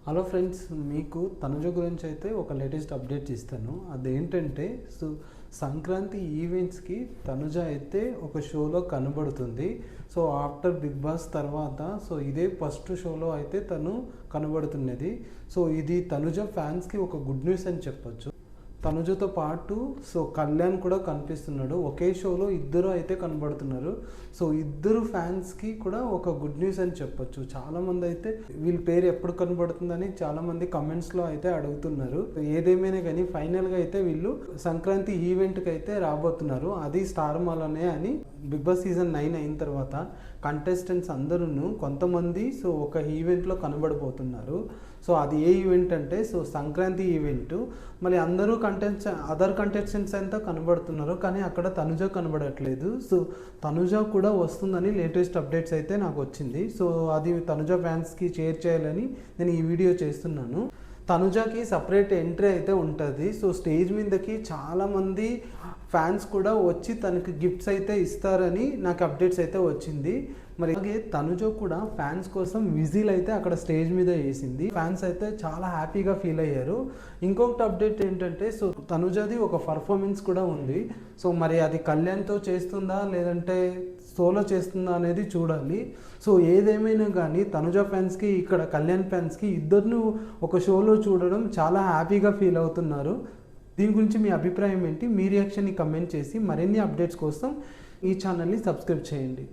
Hello friends, మీకు తనుజ గురించి అయితే ఒక లేటెస్ట్ అప్డేట్ ఇస్తాను. అదేంటంటే సంక్రాంతి ఈవెంట్స్కి తనుజ అయితే ఒక షోలో కనబడుతుంది. ఆఫ్టర్ బిగ్ బాస్ తర్వాత ఇదే ఫస్ట్ షోలో అయితే తను కనబడుతున్నది. ఇది తనుజ ఫ్యాన్స్కి ఒక గుడ్ న్యూస్ అని చెప్పొచ్చు. తనుజతో పాటు కళ్యాణ్ కూడా కనిపిస్తున్నాడు. ఒకే షోలో ఇద్దరు అయితే కనబడుతున్నారు. ఇద్దరు ఫ్యాన్స్కి కూడా ఒక గుడ్ న్యూస్ అని చెప్పొచ్చు. చాలామంది అయితే వీళ్ళ పేరు ఎప్పుడు కనబడుతుందని చాలామంది కమెంట్స్లో అయితే అడుగుతున్నారు. ఏదేమైనా కానీ ఫైనల్గా అయితే వీళ్ళు సంక్రాంతి ఈవెంట్కి అయితే రాబోతున్నారు. అది స్టార్ మాలోనే అని బిగ్ బాస్ సీజన్ 9 అయిన తర్వాత కంటెస్టెంట్స్ అందరూ కొంతమంది ఒక ఈవెంట్లో కనబడిపోతున్నారు. అది ఏ ఈవెంట్ అంటే సంక్రాంతి ఈవెంట్. మళ్ళీ అందరూ అదర్ కంటెస్టెంట్స్ అంతా కనబడుతున్నారు, కానీ అక్కడ తనుజ కనబడట్లేదు. తనుజ కూడా వస్తుందని లేటెస్ట్ అప్డేట్స్ అయితే నాకు వచ్చింది. అది తనుజ ఫ్యాన్స్కి షేర్ చేయాలని నేను ఈ వీడియో చేస్తున్నాను. తనుజకి సపరేట్ ఎంట్రీ అయితే ఉంటుంది. స్టేజ్ మీదకి చాలామంది ఫ్యాన్స్ కూడా వచ్చి తనకి గిఫ్ట్స్ అయితే ఇస్తారని నాకు అప్డేట్స్ అయితే వచ్చింది. మరి అలాగే తనుజ కూడా ఫ్యాన్స్ కోసం విజిల్ అయితే అక్కడ స్టేజ్ మీద వేసింది. ఫ్యాన్స్ అయితే చాలా హ్యాపీగా ఫీల్ అయ్యారు. ఇంకొకటి అప్డేట్ ఏంటంటే తనుజది ఒక పర్ఫార్మెన్స్ కూడా ఉంది. మరి అది కళ్యాణ్తో చేస్తుందా లేదంటే సోలో చేస్తుందా అనేది చూడాలి. ఏదేమైనా కానీ తనుజ ఫ్యాన్స్కి ఇక్కడ కళ్యాణ్ ఫ్యాన్స్కి ఇద్దరిని ఒక షోలో చూడడం చాలా హ్యాపీగా ఫీల్ అవుతున్నారు. దీని గురించి మీ అభిప్రాయం ఏంటి? మీ రియాక్షన్ని కమెంట్ చేసి మరిన్ని అప్డేట్స్ కోసం ఈ ఛానల్ని సబ్స్క్రైబ్ చేయండి.